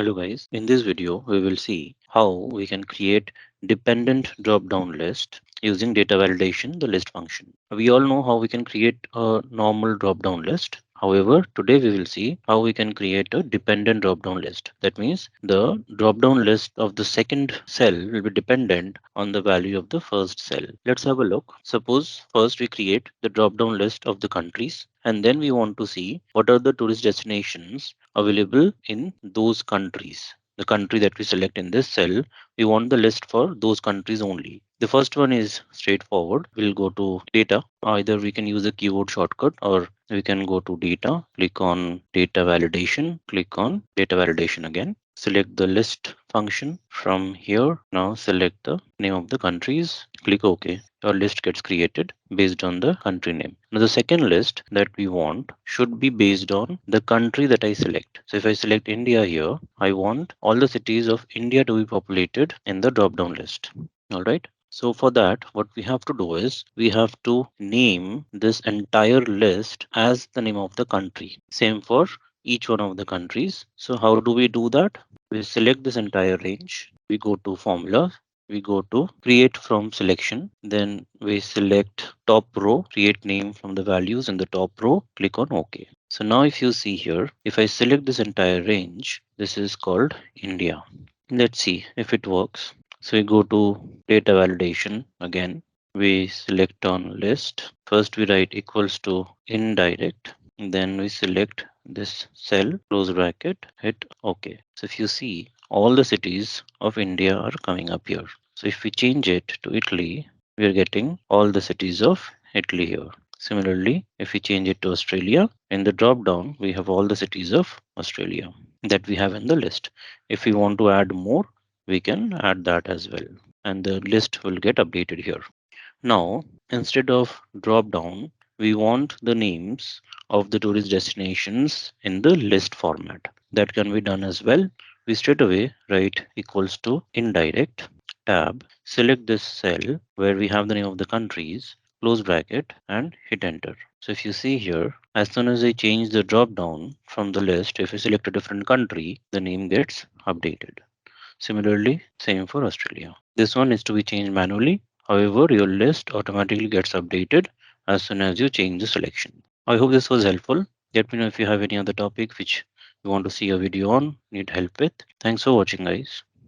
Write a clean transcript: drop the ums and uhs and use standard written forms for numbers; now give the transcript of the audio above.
Hello guys, in this video we will see how we can create dependent drop-down list using data validation, the list function. We all know how we can create a normal drop-down list. However, today we will see how we can create a dependent drop-down list. That means the drop-down list of the second cell will be dependent on the value of the first cell. Let's have a look. Suppose first we create the drop-down list of the countries, and then we want to see what are the tourist destinations available in those countries. The country that we select in this cell, we want the list for those countries only. The first one is straightforward. We'll go to data. Either we can use a keyword shortcut or we can go to data, click on data validation, click on data validation again. Select the list function from here. Now select the name of the countries, click OK. Your list gets created based on the country name. Now the second list that we want should be based on the country that I select. So if I select India here, I want all the cities of India to be populated in the drop down list. All right. So for that, what we have to do is we have to name this entire list as the name of the country. Same for each one of the countries. So how do we do that? We select this entire range. We go to formula. We go to create from selection. Then we select top row, create name from the values in the top row. Click on OK. So now if you see here, if I select this entire range, this is called India. Let's see if it works. So we go to data validation again. We select on list. First we write equals to indirect. Then we select this cell, close bracket, hit OK. So if you see, all the cities of India are coming up here. So if we change it to Italy, we are getting all the cities of Italy here. Similarly, if we change it to Australia, in the drop down, we have all the cities of Australia that we have in the list. If we want to add more, we can add that as well. And the list will get updated here. Now, instead of drop down, we want the names of the tourist destinations in the list format. That can be done as well. We straight away write equals to indirect tab, select this cell where we have the name of the countries, close bracket and hit enter. So if you see here, as soon as I change the drop down from the list, if I select a different country, the name gets updated. Similarly, same for Australia. This one is to be changed manually. However, your list automatically gets updated as soon as you change the selection. I hope this was helpful. Let me know if you have any other topic which you want to see a video on, need help with. Thanks for watching, guys.